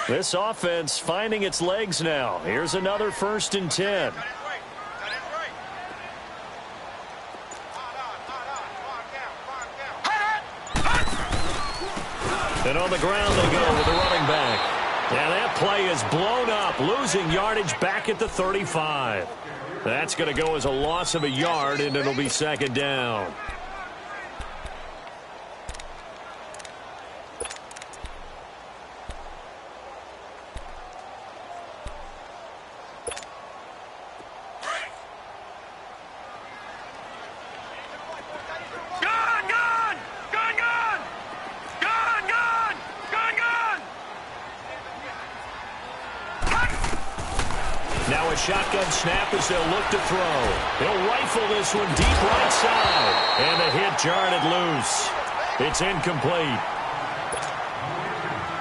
This offense finding its legs now. Here's another 1st and 10. And on the ground they go with the running back. And that play is blown up, losing yardage back at the 35. That's going to go as a loss of a yard, and it'll be 2nd down. Now a shotgun snap as they'll look to throw. He'll rifle this one deep right side. And the hit jarred it loose. It's incomplete.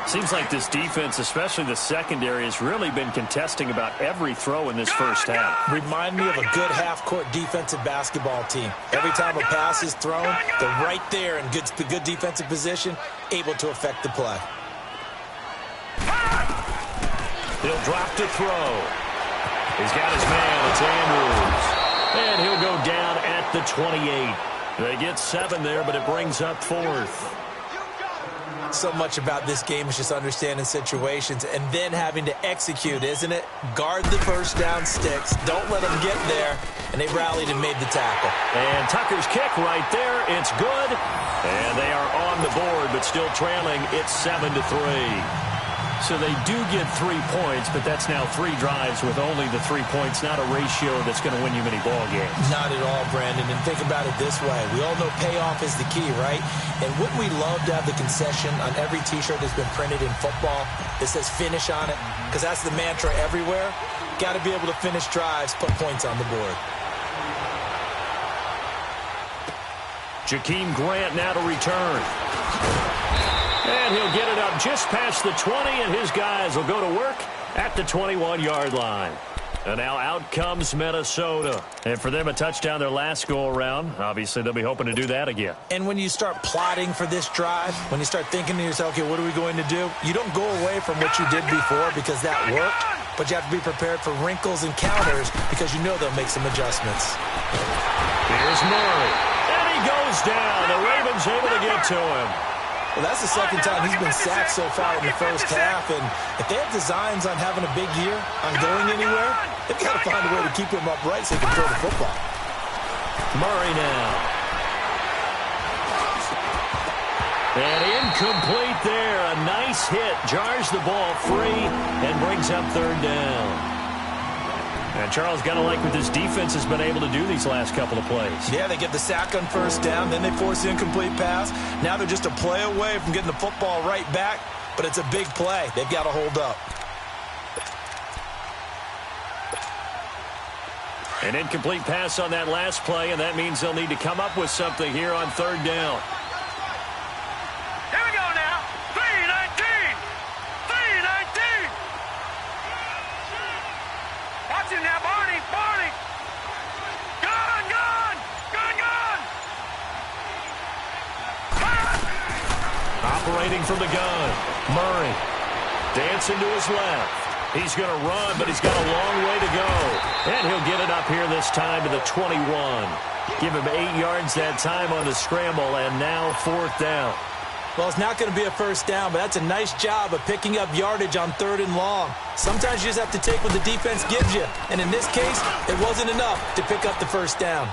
Seems like this defense, especially the secondary, has really been contesting about every throw in this first half. Remind me of a good half-court defensive basketball team. Every time a pass is thrown, they're right there in good defensive position, able to affect the play. He'll drop to throw. He's got his man. It's Andrews. And he'll go down at the 28. They get 7 there, but it brings up 4th. So much about this game is just understanding situations and then having to execute, isn't it? Guard the first down sticks. Don't let them get there. And they rallied and made the tackle. And Tucker's kick right there. It's good. And they are on the board, but still trailing. It's 7-3. So they do get 3 points, but that's now 3 drives with only the 3 points, not a ratio that's going to win you many ball games. Not at all, Brandon. And think about it this way. We all know payoff is the key, right? And wouldn't we love to have the concession on every T-shirt that's been printed in football that says finish on it? Because that's the mantra everywhere. Got to be able to finish drives, put points on the board. Jakeem Grant now to return. And he'll get it up just past the 20, and his guys will go to work at the 21-yard line. And now out comes Minnesota. And for them, a touchdown their last go-around. Obviously, they'll be hoping to do that again. And when you start plotting for this drive, when you start thinking to yourself, okay, what are we going to do? You don't go away from what you did before because that worked, but you have to be prepared for wrinkles and counters because you know they'll make some adjustments. Here's Murray. And he goes down. The Ravens able to get to him. Well, that's the second time he's been sacked so far in the first half. And if they have designs on having a big year, on going anywhere, they've got to find a way to keep him upright so he can throw the football. Murray now. And incomplete there. A nice hit. Jars the ball free and brings up 3rd down. And Charles, got to like what this defense has been able to do these last couple of plays. Yeah, they get the sack on first down, then they force the incomplete pass. Now they're just a play away from getting the football right back, but it's a big play. They've got to hold up. An incomplete pass on that last play, and that means they'll need to come up with something here on 3rd down. Here we go now. 3-19. 3-19. Watch it now, Barney. Barney. Gun, gun. Gun, gun. Operating from the gun. Murray. Dancing to his left. He's going to run, but he's got a long way to go. And he'll get it up here this time to the 21. Give him 8 yards that time on the scramble, and now 4th down. Well, it's not going to be a first down, but that's a nice job of picking up yardage on 3rd and long. Sometimes you just have to take what the defense gives you. And in this case, it wasn't enough to pick up the first down.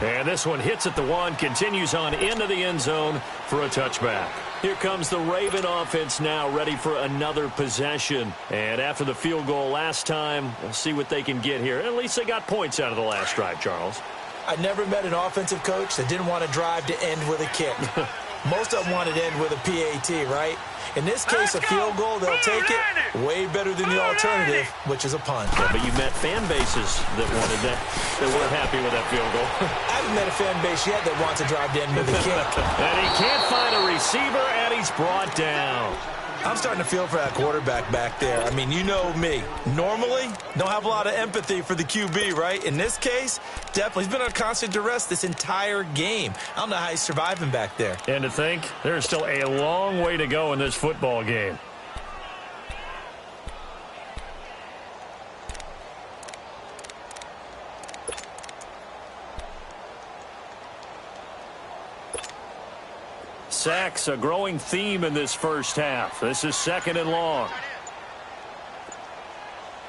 And this one hits at the 1, continues on into the end zone for a touchback. Here comes the Raven offense now, ready for another possession. And after the field goal last time, we'll see what they can get here. At least they got points out of the last drive, Charles. I never met an offensive coach that didn't want to drive to end with a kick. Most of them wanted to end with a PAT, right? In this case, a field goal, they'll take it. Way better than the alternative, which is a punt. Yeah, but you met fan bases that wanted that weren't happy with that field goal. I haven't met a fan base yet that wants to drive to end with a kick. And he can't find a receiver, and he's brought down. I'm starting to feel for that quarterback back there. I mean, you know me. Normally, don't have a lot of empathy for the QB, right? In this case, definitely. He's been on constant duress this entire game. I don't know how he's surviving back there. And to think, there's still a long way to go in this football game. Sacks, a growing theme in this first half. This is 2nd and long.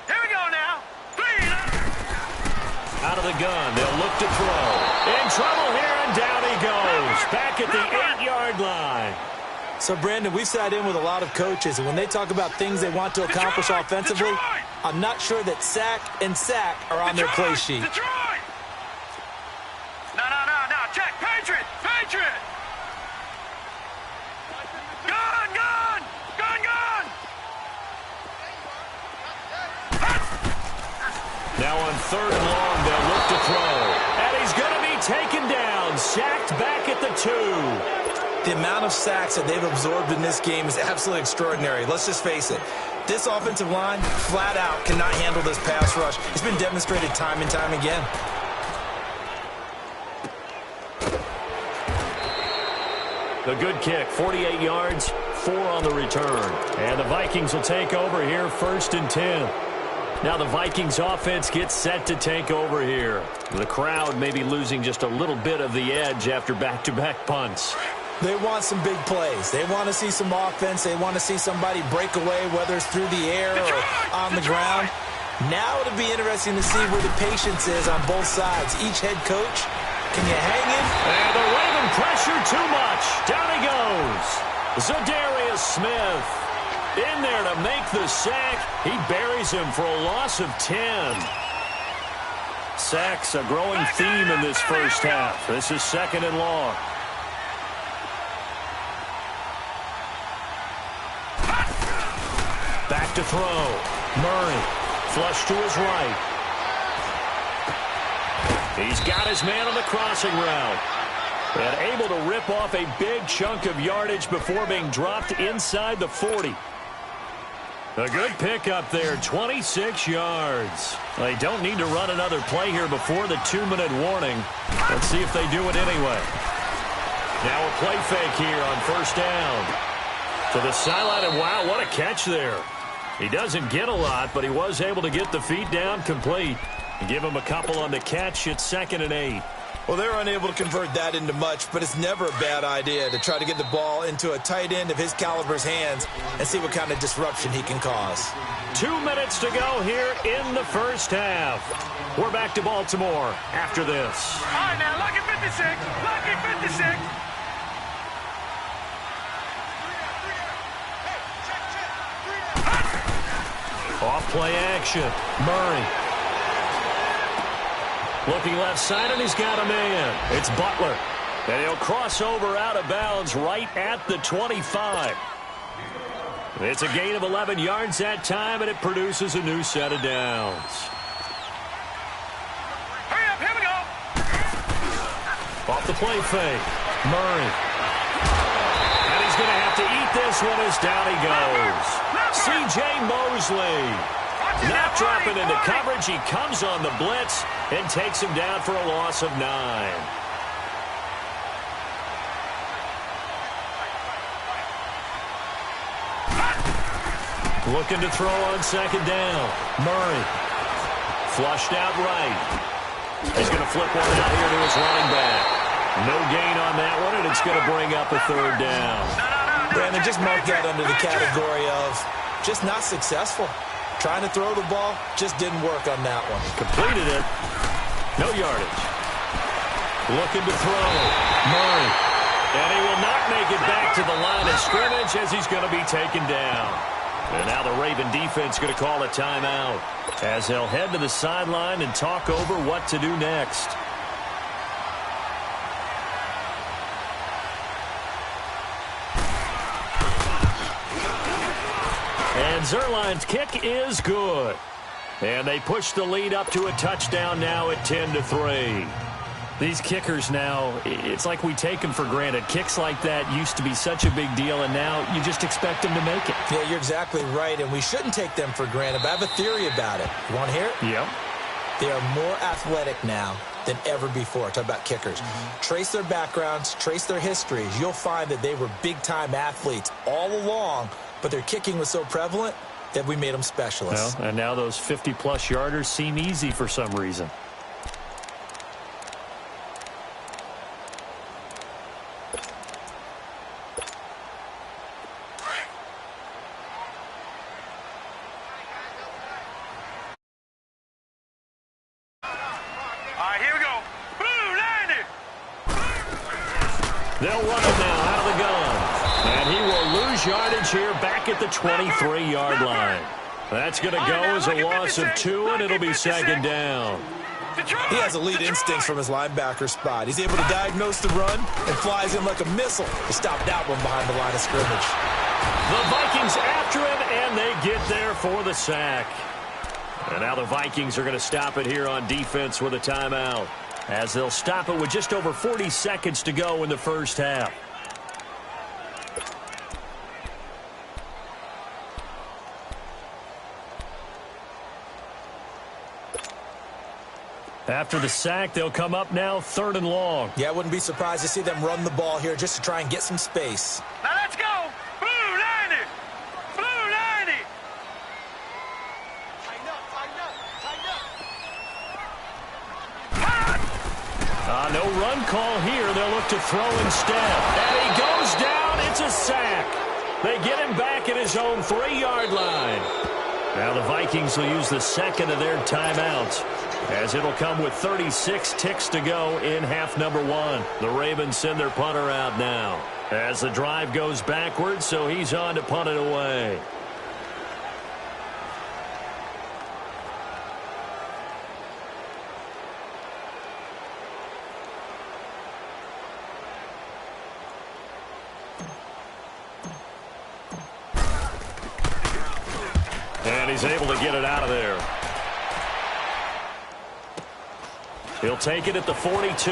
Here we go now. Out of the gun, they'll look to throw. In trouble here, and down he goes. Back at the 8-yard line. So, Brandon, we've sat in with a lot of coaches, and when they talk about things they want to accomplish offensively, I'm not sure that sack and sack are on their play sheet. No. Check. Patriot. Now on 3rd and long, they'll look to throw. And he's going to be taken down, sacked back at the 2. The amount of sacks that they've absorbed in this game is absolutely extraordinary. Let's just face it. This offensive line, flat out, cannot handle this pass rush. It's been demonstrated time and time again. The good kick, 48 yards, 4 on the return. And the Vikings will take over here, 1st and 10. Now the Vikings offense gets set to take over here. The crowd may be losing just a little bit of the edge after back-to-back punts. They want some big plays. They want to see some offense. They want to see somebody break away, whether it's through the air or on the ground. Now it'll be interesting to see where the patience is on both sides. Each head coach, can you hang him? And the Raven pressure too much. Down he goes. Zadarius Smith in there to make the sack. He buries him for a loss of 10. Sacks, a growing theme in this first half. This is 2nd and long. Back to throw. Murray, flush to his right. He's got his man on the crossing route. And able to rip off a big chunk of yardage before being dropped inside the 40. A good pickup there, 26 yards. They don't need to run another play here before the 2-minute warning. Let's see if they do it anyway. Now a play fake here on 1st down. To the sideline, and wow, what a catch there. He doesn't get a lot, but he was able to get the feet down complete. And give him a couple on the catch. It's 2nd and 8. Well, they're unable to convert that into much, but it's never a bad idea to try to get the ball into a tight end of his caliber's hands and see what kind of disruption he can cause. 2 minutes to go here in the first half. We're back to Baltimore after this. All right, now, lucky 56. Lucky 56. Off play action. Murray. Looking left side, and he's got a man. It's Butler. And he'll cross over out of bounds right at the 25. It's a gain of 11 yards that time, and it produces a new set of downs. Hurry up, here we go. Off the play fake. Murray. And he's going to have to eat this one as down he goes. C.J. Mosley. Not dropping into coverage. He comes on the blitz and takes him down for a loss of 9. Looking to throw on 2nd down. Murray. Flushed out right. He's going to flip one out here to his running back. No gain on that one, and it's going to bring up a 3rd down. Brandon, just mark that under the category of just not successful. Trying to throw the ball, just didn't work on that one. Completed it. No yardage. Looking to throw. Murray. And he will not make it back to the line of scrimmage as he's going to be taken down. And now the Raven defense going to call a timeout as they'll head to the sideline and talk over what to do next. And Zerline's kick is good. And they push the lead up to a touchdown now at 10-3. These kickers now, it's like we take them for granted. Kicks like that used to be such a big deal, and now you just expect them to make it. Yeah, you're exactly right, and we shouldn't take them for granted, but I have a theory about it. You want to hear it? Yep. They are more athletic now than ever before. Talk about kickers. Trace their backgrounds, trace their histories. You'll find that they were big-time athletes all along, but their kicking was so prevalent that we made them specialists. Well, and now those 50-plus yarders seem easy for some reason. They'll run him now out of the gun. And he will lose yardage here back at the 23-yard line. That's going to go as a loss of 2, and it'll be second down. He has elite instincts from his linebacker spot. He's able to diagnose the run and flies in like a missile to stop that one behind the line of scrimmage. The Vikings after him, and they get there for the sack. And now the Vikings are going to stop it here on defense with a timeout, as they'll stop it with just over 40 seconds to go in the first half. After the sack, they'll come up now 3rd and long. Yeah, I wouldn't be surprised to see them run the ball here just to try and get some space. Now let's go! Blue 90! Blue 90! Tighten up, tighten up, tighten up! No run call here. They'll look to throw instead. And he goes down. It's a sack. They get him back at his own 3-yard line. Now the Vikings will use the second of their timeouts, as it'll come with 36 ticks to go in half number 1. The Ravens send their punter out now, as the drive goes backwards, so he's on to punt it away. And he's able to get it out of there. He'll take it at the 42.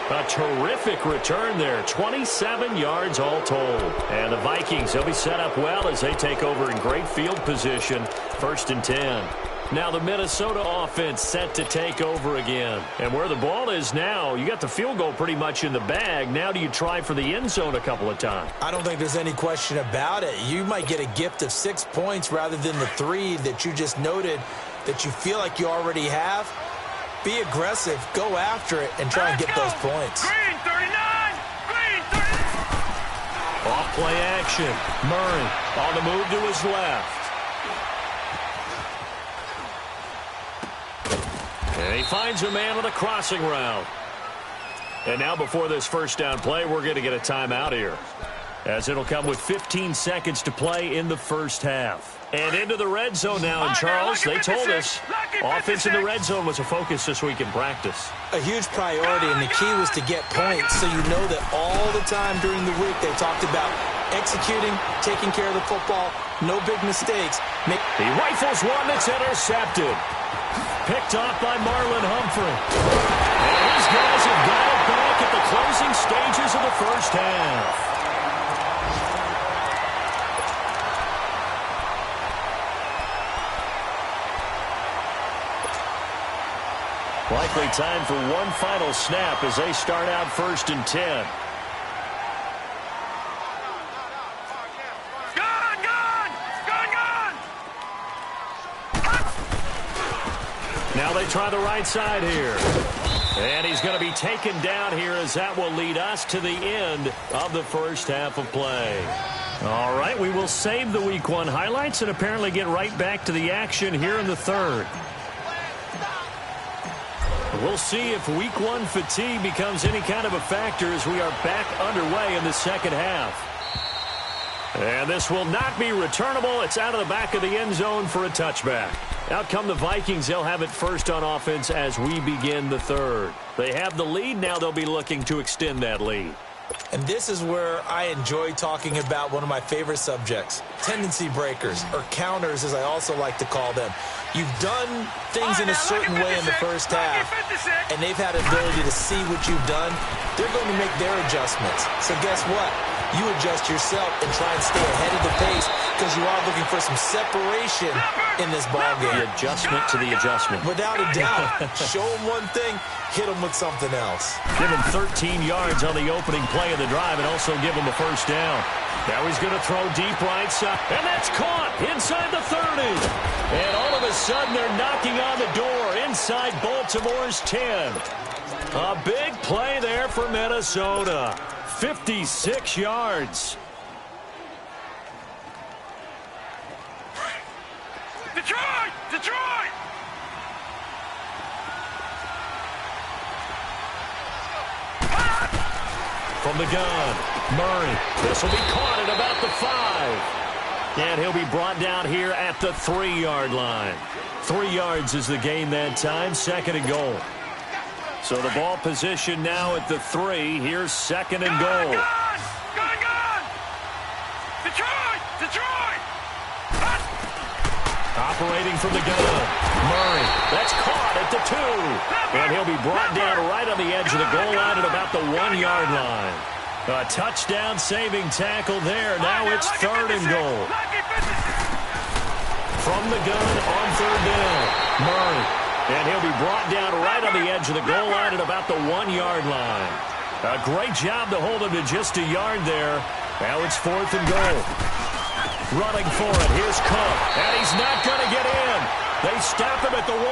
A terrific return there. 27 yards all told. And the Vikings, they'll be set up well as they take over in great field position. 1st and 10. Now the Minnesota offense set to take over again. And where the ball is now, you got the field goal pretty much in the bag. Now do you try for the end zone a couple of times? I don't think there's any question about it. You might get a gift of 6 points rather than the 3 that you just noted that you feel like you already have. Be aggressive, go after it, and try and get those points. Green 39! Green 39! Off play action. Murray on the move to his left. And he finds a man with a crossing route. And now before this first down play, we're going to get a timeout here, as it'll come with 15 seconds to play in the first half. And into the red zone now, and Charles, they told us offense in the red zone was a focus this week in practice. A huge priority, and the key was to get points, so you know that all the time during the week they talked about executing, taking care of the football, no big mistakes. He rifles one that's intercepted. Picked off by Marlon Humphrey. And these guys have got it back at the closing stages of the first half. Likely time for one final snap as they start out 1st and 10. Now they try the right side here. And he's going to be taken down here, as that will lead us to the end of the first half of play. All right, we will save the Week 1 highlights and apparently get right back to the action here in the third. We'll see if Week 1 fatigue becomes any kind of a factor as we are back underway in the second half. And this will not be returnable. It's out of the back of the end zone for a touchback. Out come the Vikings. They'll have it first on offense as we begin the third. They have the lead. Now they'll be looking to extend that lead. And this is where I enjoy talking about one of my favorite subjects, tendency breakers, or counters as I also like to call them. You've done things in a certain way in the first half, and they've had an ability to see what you've done. They're going to make their adjustments. So guess what? You adjust yourself and try and stay ahead of the pace because you are looking for some separation in this ballgame. The adjustment to the adjustment. Without a doubt. Show them one thing, hit them with something else. Give him 13 yards on the opening play of the drive and also give him a first down. Now he's going to throw deep right side, and that's caught inside the 30. And all of a sudden they're knocking on the door inside Baltimore's 10. A big play there for Minnesota. 56 yards. Detroit! Detroit! From the gun, Murray. This will be caught at about the 5. And he'll be brought down here at the 3-yard line. 3 yards is the gain that time, 2nd and goal. So the ball position now at the 3. Here's 2nd and goal. Gone! Detroit! Detroit! Operating from the gun. Murray. That's caught at the 2. And he'll be brought down right on the edge of the goal line at about the 1-yard line. A touchdown saving tackle there. Now it's 3rd and goal. From the gun on 3rd down. Murray. And he'll be brought down right on the edge of the goal line at about the 1-yard line. A great job to hold him to just a yard there. Now it's 4th and goal. Running for it. Here's Cook. And he's not going to get in. They stop him at the 1.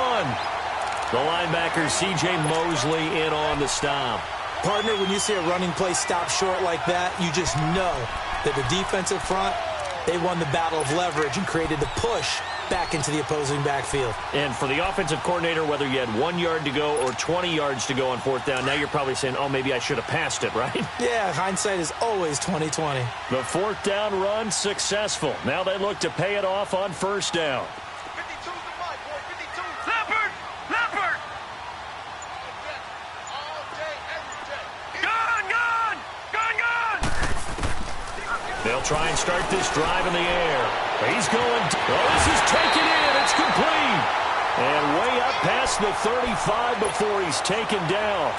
The linebacker, C.J. Mosley, in on the stop. Partner, when you see a running play stop short like that, you just know that the defensive front, they won the battle of leverage and created the push back into the opposing backfield. And for the offensive coordinator, whether you had 1 yard to go or 20 yards to go on 4th down, now you're probably saying, oh, maybe I should have passed it, right? Yeah, hindsight is always 20/20. The 4th down run successful. Now they look to pay it off on 1st down. 52's the fight, boy. 52. Leopard! Leopard! All day, every day. Gone! They'll try and start this drive in the air. He's going. Oh, this is taken in. It's complete. And way up past the 35 before he's taken down.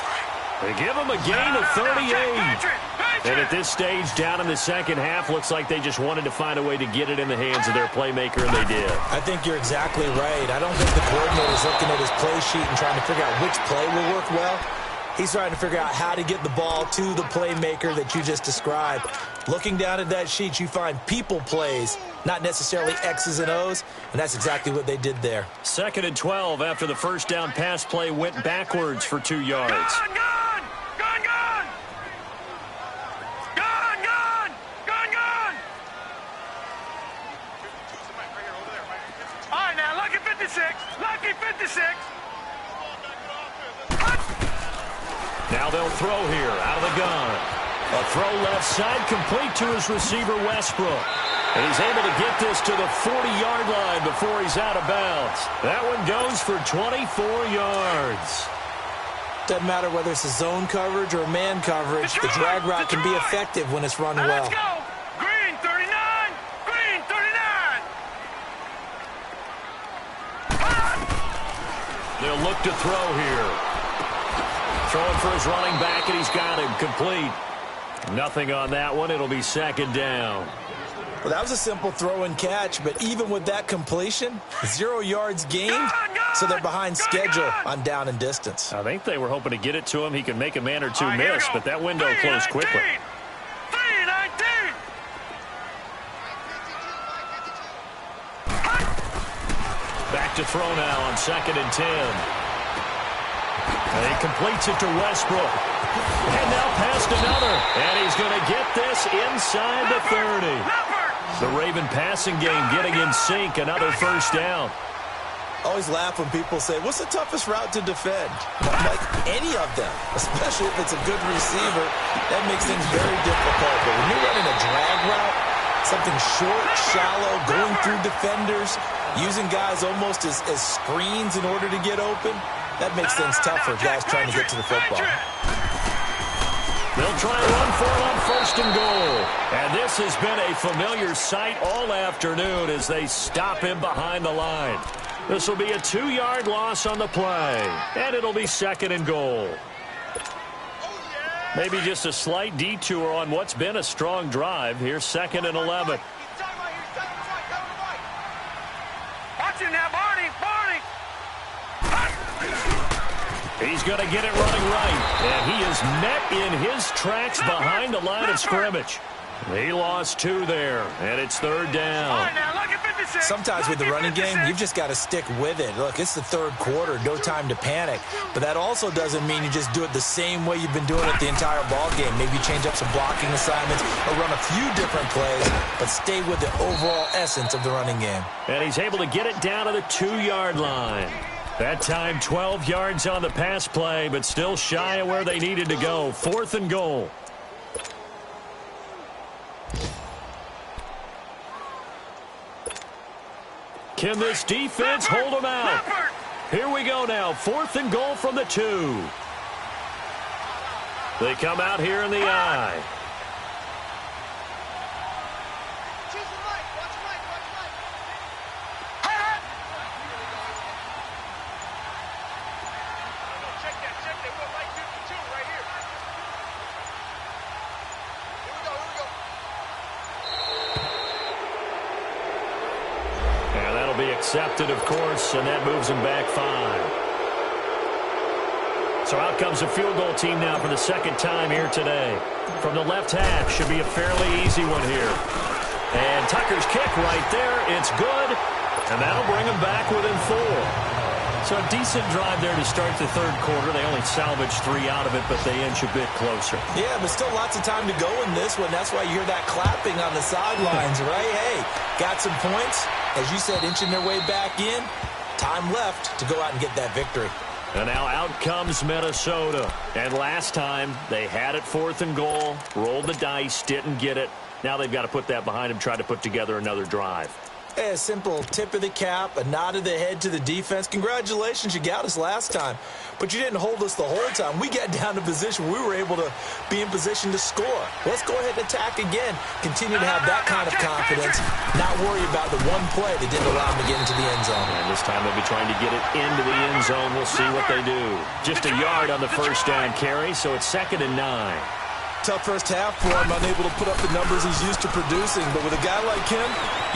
They give him a gain of 38. And at this stage, down in the second half, looks like they just wanted to find a way to get it in the hands of their playmaker, and they did. I think you're exactly right. I don't think the coordinator's looking at his play sheet and trying to figure out which play will work well. He's trying to figure out how to get the ball to the playmaker that you just described. Looking down at that sheet, you find people plays, not necessarily X's and O's, and that's exactly what they did there. 2nd and 12 after the 1st down pass play went backwards for 2 yards. Gone! All right, now, lucky 56. Lucky 56. Now they'll throw here out of the gun. A throw left side complete to his receiver, Westbrook. And he's able to get this to the 40-yard line before he's out of bounds. That one goes for 24 yards. Doesn't matter whether it's a zone coverage or man coverage. The drag route can be effective when it's run well. Let's go. Green 39. Green 39. They'll look to throw here. Throwing for his running back, and he's got him complete. Nothing on that one. It'll be 2nd down. Well, that was a simple throw and catch, but even with that completion, 0 yards gained, so they're behind schedule on down and distance. I think they were hoping to get it to him. He could make a man or two miss, but that window closed quickly. 3-19. Back to throw now on 2nd and 10. And he completes it to Westbrook. And now past another. And he's going to get this inside the 30. The Raven passing game getting in sync. Another 1st down. Always laugh when people say, what's the toughest route to defend? Like any of them, especially if it's a good receiver, that makes things very difficult. But when you're running a drag route, something short, shallow, going through defenders, using guys almost as screens in order to get open, that makes things tough for guys trying to get to the football. They'll try and run for it on 1st and goal. And this has been a familiar sight all afternoon as they stop him behind the line. This will be a 2-yard loss on the play, and it'll be 2nd and goal. Maybe just a slight detour on what's been a strong drive. Here's 2nd and 11. Watch him now, Barney. He's going to get it running right, and he is met in his tracks behind the line of scrimmage. He lost 2 there, and it's 3rd down. Sometimes with the running game, you've just got to stick with it. Look, it's the 3rd quarter, no time to panic. But that also doesn't mean you just do it the same way you've been doing it the entire ball game. Maybe change up some blocking assignments or run a few different plays, but stay with the overall essence of the running game. And he's able to get it down to the 2-yard line. That time 12 yards on the pass play, but still shy of where they needed to go. 4th and goal. Can this defense hold them out? Here we go now. 4th and goal from the 2. They come out here in the I. Accepted, of course, and that moves him back 5. So out comes the field goal team now for the 2nd time here today. From the left half, should be a fairly easy one here. And Tucker's kick right there, it's good, and that'll bring him back within 4. So a decent drive there to start the 3rd quarter. They only salvaged 3 out of it, but they inch a bit closer. Yeah, but still lots of time to go in this one. That's why you hear that clapping on the sidelines, right? Hey, got some points. As you said, inching their way back in. Time left to go out and get that victory. And now out comes Minnesota. And last time, they had it 4th and goal, rolled the dice, didn't get it. Now they've got to put that behind them, try to put together another drive. A simple tip of the cap, a nod of the head to the defense. Congratulations, you got us last time. But you didn't hold us the whole time. We got down to position. We were able to be in position to score. Let's go ahead and attack again. Continue to have that kind of confidence. Not worry about the one play that didn't allow them to get into the end zone. And this time they'll be trying to get it into the end zone. We'll see what they do. Just a yard on the 1st down carry, so it's 2nd and 9. Tough first half for him, unable to put up the numbers he's used to producing. But with a guy like him,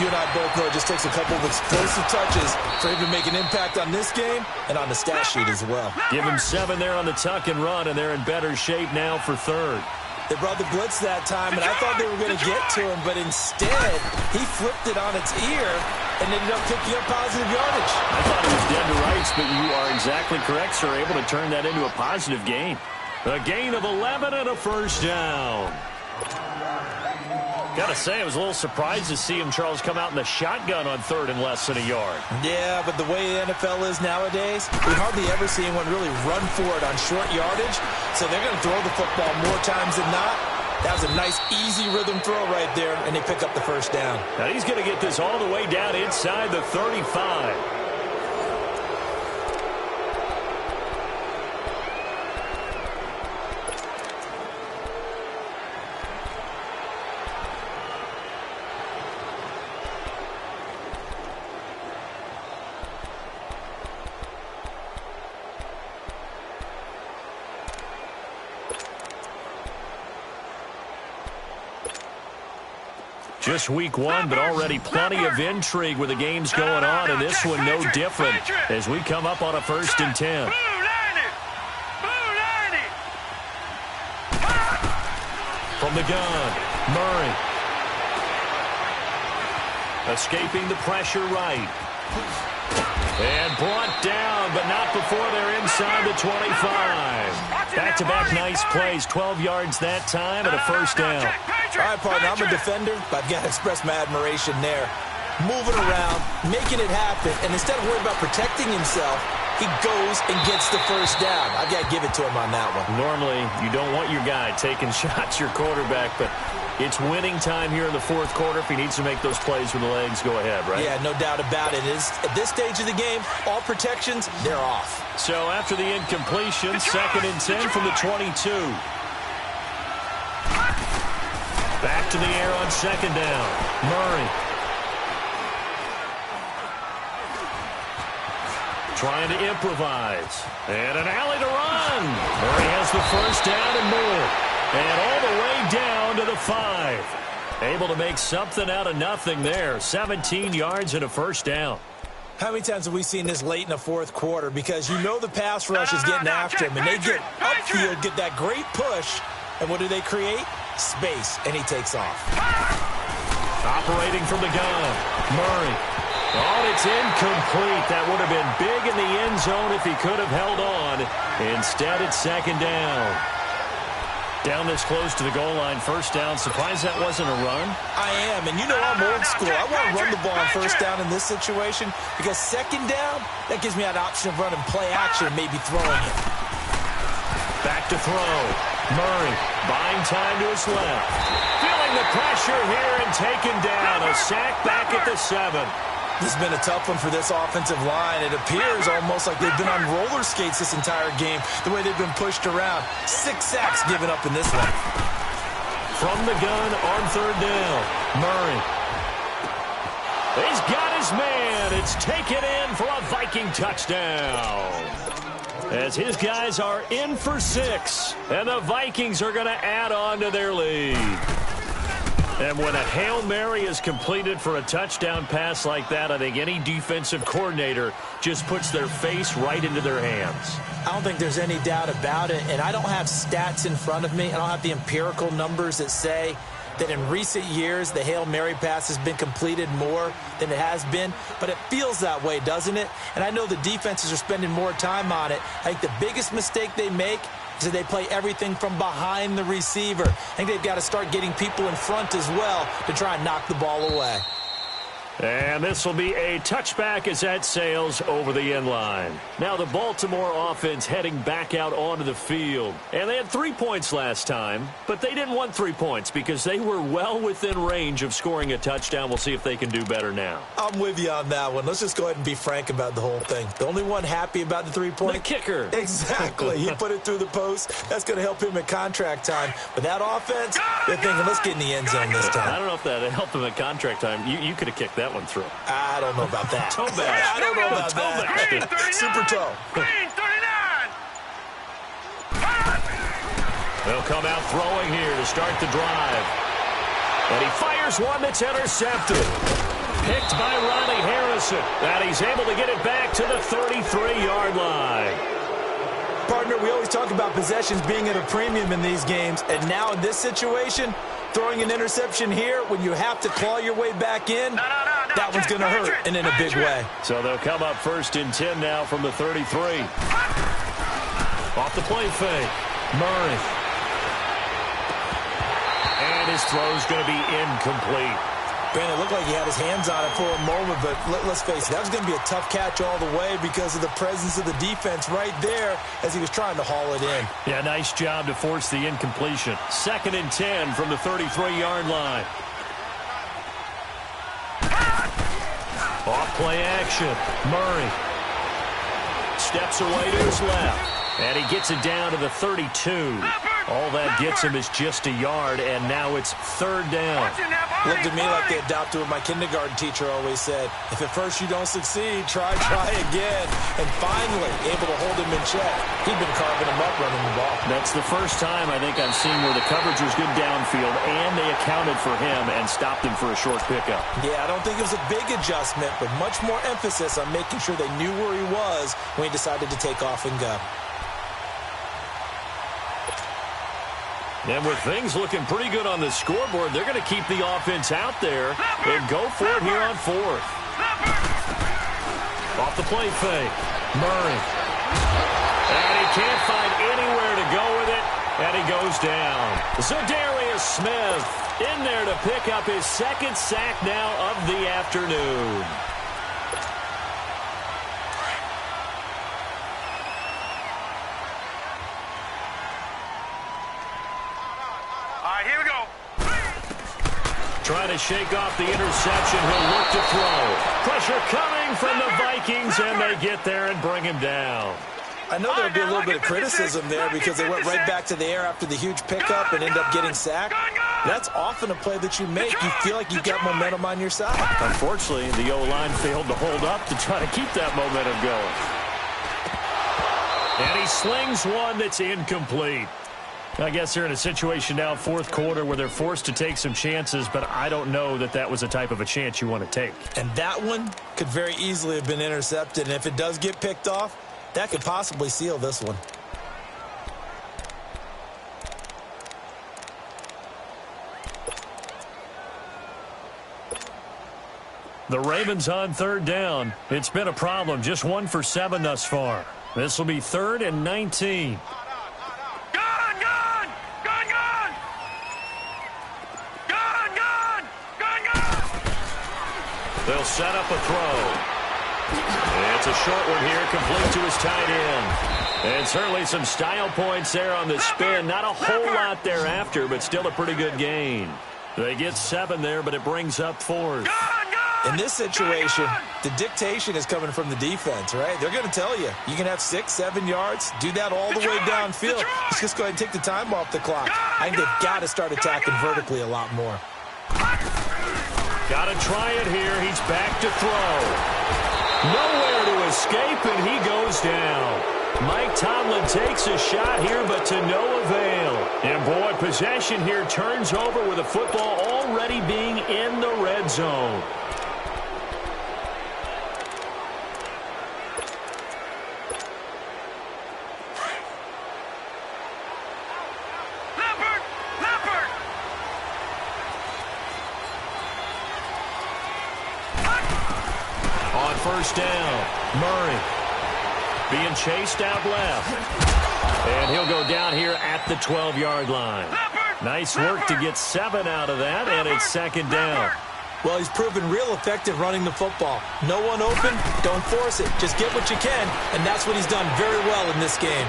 you and I both know it just takes a couple of explosive touches for him to make an impact on this game and on the stat sheet as well. Give him 7 there on the tuck and run, and they're in better shape now for 3rd. They brought the blitz that time, and I thought they were going to get to him, but instead, he flipped it on its ear and ended up picking up positive yardage. I thought it was dead to rights, but you are exactly correct, sir. Able to turn that into a positive gain. A gain of 11 and a 1st down. Got to say, I was a little surprised to see him, Charles, come out in the shotgun on 3rd and less than a yard. Yeah, but the way the NFL is nowadays, we hardly ever see anyone really run for it on short yardage. So they're going to throw the football more times than not. That was a nice, easy rhythm throw right there, and they pick up the 1st down. Now he's going to get this all the way down inside the 35. Just week 1, but already plenty of intrigue with the games going on, and this one no different as we come up on a 1st and 10. From the gun, Murray. Escaping the pressure right. And brought down, but not before they're inside the 25. Back-to-back nice plays, 12 yards that time and a 1st down. All right, partner, I'm a defender, but I've got to express my admiration there. Moving around, making it happen, and instead of worrying about protecting himself, he goes and gets the 1st down. I've got to give it to him on that one. Normally, you don't want your guy taking shots, your quarterback, but it's winning time here in the 4th quarter. If he needs to make those plays with the legs, go ahead, right? Yeah, no doubt about it. At this stage of the game, all protections, they're off. So after the incompletion, 2nd and 10 from the 22. to the air on second down. Murray. Trying to improvise. And an alley to run. Murray has the first down and more. And all the way down to the 5. Able to make something out of nothing there. 17 yards and a first down. How many times have we seen this late in the fourth quarter? Because you know the pass rush is getting after him, and they get upfield, get that great push, and what do they create? Space, and he takes off. Operating from the gun, Murray. Oh, it's incomplete. That would have been big in the end zone if he could have held on. Instead, it's second down. Down this close to the goal line, first down. Surprised that wasn't a run? I am, and you know I'm old school. I want to run the ball on first down in this situation because second down, that gives me that option of running play action and maybe throwing it. Back to throw. Murray buying time to his left. Feeling the pressure here and taken down. A sack back at the 7. This has been a tough one for this offensive line. It appears almost like they've been on roller skates this entire game, the way they've been pushed around. 6 sacks given up in this one. From the gun on third down, Murray. He's got his man. It's taken in for a Viking touchdown. As his guys are in for 6, and the Vikings are going to add on to their lead. And when a Hail Mary is completed for a touchdown pass like that, I think any defensive coordinator just puts their face right into their hands. I don't think there's any doubt about it, and I don't have stats in front of me. I don't have the empirical numbers that say that in recent years the Hail Mary pass has been completed more than it has been, but it feels that way, doesn't it? And I know the defenses are spending more time on it. I think the biggest mistake they make is that they play everything from behind the receiver. I think they've got to start getting people in front as well to try and knock the ball away. And this will be a touchback as that sails over the end line. Now the Baltimore offense heading back out onto the field. And they had 3 points last time, but they didn't want 3 points because they were well within range of scoring a touchdown. We'll see if they can do better now. I'm with you on that one. Let's just go ahead and be frank about the whole thing. The only one happy about the 3-point? The kicker. Exactly. He put it through the post. That's going to help him at contract time. But that offense, they're thinking, let's get in the end zone this time. I don't know if that helped him at contract time. You could have kicked that one through. I don't know about that. Toe bash. I don't know about that. Super toe. Green 39. They'll come out throwing here to start the drive. And he fires one that's intercepted. Picked by Ronnie Harrison. And he's able to get it back to the 33-yard line. Partner, we always talk about possessions being at a premium in these games. And now in this situation, throwing an interception here when you have to claw your way back in, that one's going to hurt, and in a big way. So they'll come up first and 10 now from the 33. Off the play fake. Murray. And his throw's going to be incomplete. Brandon, it looked like he had his hands on it for a moment, but let's face it, that was going to be a tough catch all the way because of the presence of the defense right there as he was trying to haul it in. Yeah, nice job to force the incompletion. 2nd and 10 from the 33-yard line. Off play action. Murray steps away to his left, and he gets it down to the 32. All that gets him is just a yard, and now it's 3rd down. Looked at me like they adopted what my kindergarten teacher always said. If at first you don't succeed, try again. And finally, able to hold him in check. He'd been carving him up running the ball. That's the first time I think I've seen where the coverage was good downfield, and they accounted for him and stopped him for a short pickup. Yeah, I don't think it was a big adjustment, but much more emphasis on making sure they knew where he was when he decided to take off and go. And with things looking pretty good on the scoreboard, they're going to keep the offense out there and go for it here on 4th. Off the play fake. Murray. And he can't find anywhere to go with it, and he goes down. Zadarius Smith in there to pick up his 2nd sack now of the afternoon. Here we go. Trying to shake off the interception. He'll look to throw. Pressure coming from the Vikings, and they get there and bring him down. I know there'll be a little bit of criticism there because they went right back to the air after the huge pickup and ended up getting sacked. That's often a play that you make. You feel like you've got momentum on your side. Unfortunately, the O-line failed to hold up to try to keep that momentum going. And he slings one that's incomplete. I guess they're in a situation now, fourth quarter, where they're forced to take some chances, but I don't know that that was the type of a chance you want to take. And that one could very easily have been intercepted, and if it does get picked off, that could possibly seal this one. The Ravens on third down. It's been a problem. Just 1 for 7 thus far. This will be 3rd and 19. They'll set up a throw. It's a short one here, complete to his tight end. And certainly some style points there on the spin. Not a whole lot thereafter, but still a pretty good gain. They get 7 there, but it brings up 4th. In this situation, the dictation is coming from the defense, right? They're going to tell you, you can have 6, 7 yards, do that all the way downfield. Let's just go ahead and take the time off the clock. I think they've got to start attacking vertically a lot more. Got to try it here. He's back to throw. Nowhere to escape, and he goes down. Mike Tomlin takes a shot here, but to no avail. And, boy, possession here turns over with the football already being in the red zone. First down, Murray being chased out left. And he'll go down here at the 12-yard line. Nice work to get 7 out of that, and it's 2nd down. Well, he's proven real effective running the football. No one open, don't force it. Just get what you can, and that's what he's done very well in this game.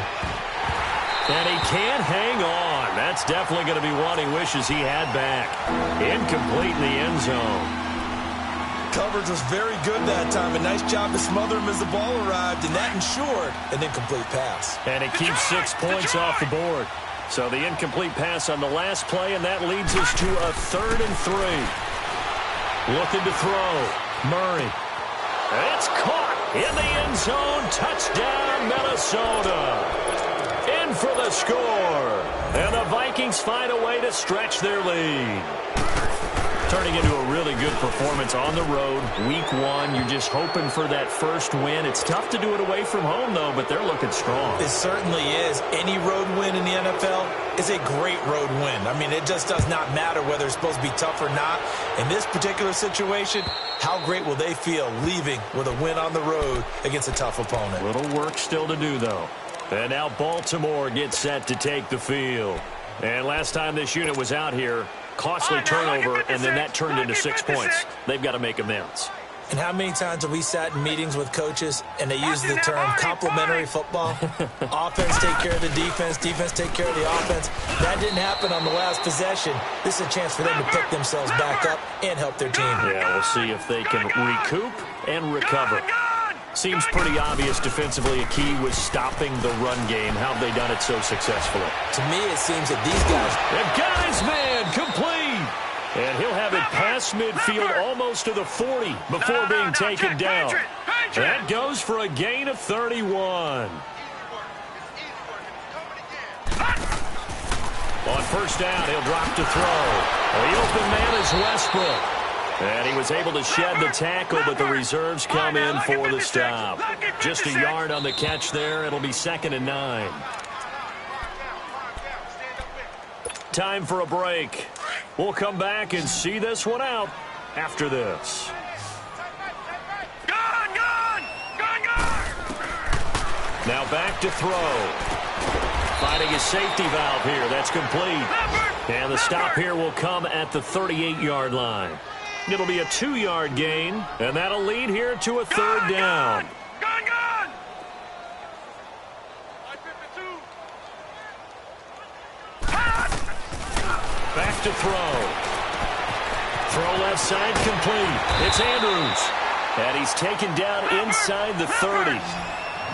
And he can't hang on. That's definitely going to be one he wishes he had back. Incomplete in the end zone. Coverage was very good that time. A nice job to smother him as the ball arrived, and that ensured an incomplete pass. And it keeps 6 points off the board. So the incomplete pass on the last play, and that leads us to a 3rd and 3. Looking to throw. Murray. It's caught in the end zone. Touchdown, Minnesota. In for the score. And the Vikings find a way to stretch their lead. Turning into a really good performance on the road. Week 1, you're just hoping for that first win. It's tough to do it away from home, though, but they're looking strong. It certainly is. Any road win in the NFL is a great road win. I mean, it just does not matter whether it's supposed to be tough or not. In this particular situation, how great will they feel leaving with a win on the road against a tough opponent? Little work still to do, though. And now Baltimore gets set to take the field. And last time this unit was out here, costly turnover, and then that turned into 6 points. They've got to make amends. And how many times have we sat in meetings with coaches and they use the term complementary football? Offense take care of the defense, defense take care of the offense. That didn't happen on the last possession. This is a chance for them to pick themselves back up and help their team. Yeah, we'll see if they can recoup and recover. Seems pretty obvious defensively a key was stopping the run game. How have they done it so successfully? To me, it seems that these guys... And got his man complete. And he'll have it past midfield almost to the 40 before being taken down. That goes for a gain of 31. On first down, he'll drop to throw. The open man is Westbrook. And he was able to shed the tackle, but the reserves come in for the stop. Just a yard on the catch there. It'll be 2nd and 9. Time for a break. We'll come back and see this one out after this. Now back to throw. Finding a safety valve here. That's complete. And the stop here will come at the 38-yard line. It'll be a 2-yard gain, and that'll lead here to a 3rd down. Back to throw. Throw left side complete. It's Andrews. And he's taken down inside the 30.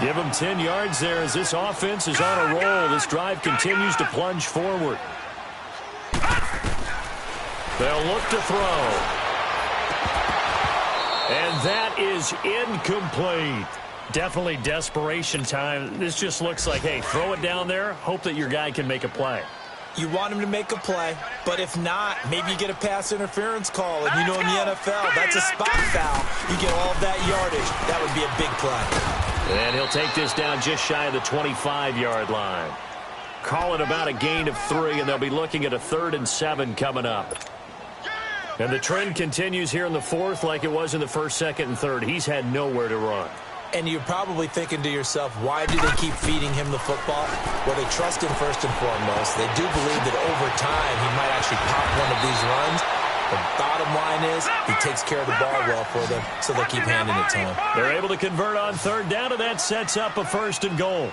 Give him 10 yards there as this offense is on a roll. This drive continues to plunge forward. They'll look to throw. And that is incomplete. Definitely desperation time. This just looks like, hey, throw it down there, hope that your guy can make a play. You want him to make a play, but if not, maybe you get a pass interference call. And you know in the NFL, that's a spot foul. You get all of that yardage. That would be a big play. And he'll take this down just shy of the 25-yard line. Call it about a gain of 3, and they'll be looking at a 3rd and 7 coming up. And the trend continues here in the 4th like it was in the 1st, 2nd, and 3rd. He's had nowhere to run. And you're probably thinking to yourself, why do they keep feeding him the football? Well, they trust him first and foremost. They do believe that over time he might actually pop one of these runs. The bottom line is he takes care of the ball well for them, so they keep handing it to him. They're able to convert on 3rd down, and that sets up a 1st and goal.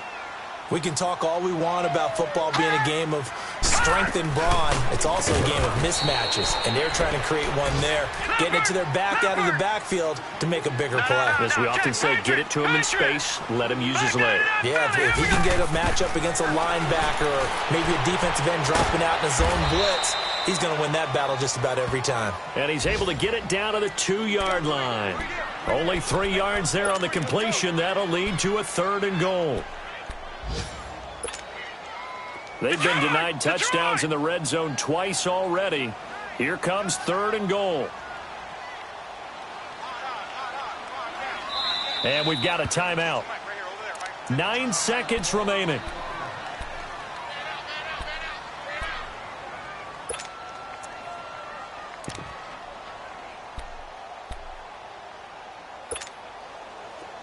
We can talk all we want about football being a game of strength and brawn. It's also a game of mismatches, and they're trying to create one there, getting it to their back out of the backfield to make a bigger play. As we often say, get it to him in space, let him use his leg. Yeah, if he can get a matchup against a linebacker or maybe a defensive end dropping out in a zone blitz, he's going to win that battle just about every time. And he's able to get it down to the 2-yard line. Only 3 yards there on the completion. That'll lead to a 3rd and goal. They've been denied touchdowns in the red zone twice already. Here comes 3rd and goal. And we've got a timeout. 9 seconds remaining.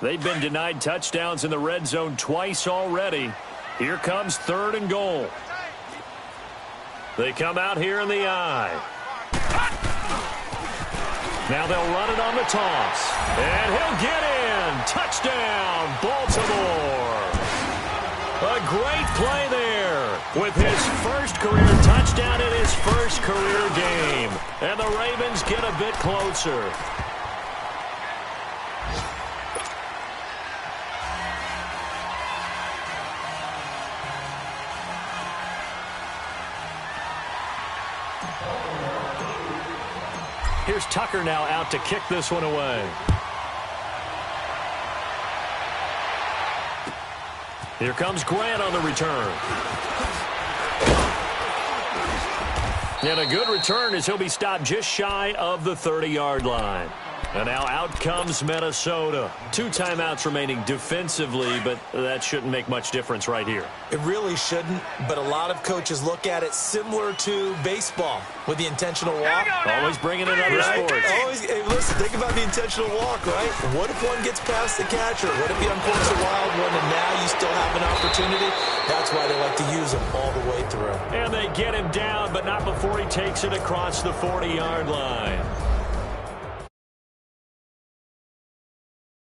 They've been denied touchdowns in the red zone twice already. Here comes 3rd and goal. They come out here in the eye. Now they'll run it on the toss. And he'll get in. Touchdown, Baltimore. A great play there with his first career touchdown in his first career game. And the Ravens get a bit closer. Here's Tucker now out to kick this one away. Here comes Grant on the return. And a good return as he'll be stopped just shy of the 30-yard line. And now out comes Minnesota. 2 timeouts remaining defensively, but that shouldn't make much difference right here. It really shouldn't, but a lot of coaches look at it similar to baseball with the intentional walk. Always bringing in other sports. Hey, listen, think about the intentional walk, right? What if one gets past the catcher? What if he uncorks a wild one and now you still have an opportunity? That's why they like to use him all the way through. And they get him down, but not before he takes it across the 40-yard line.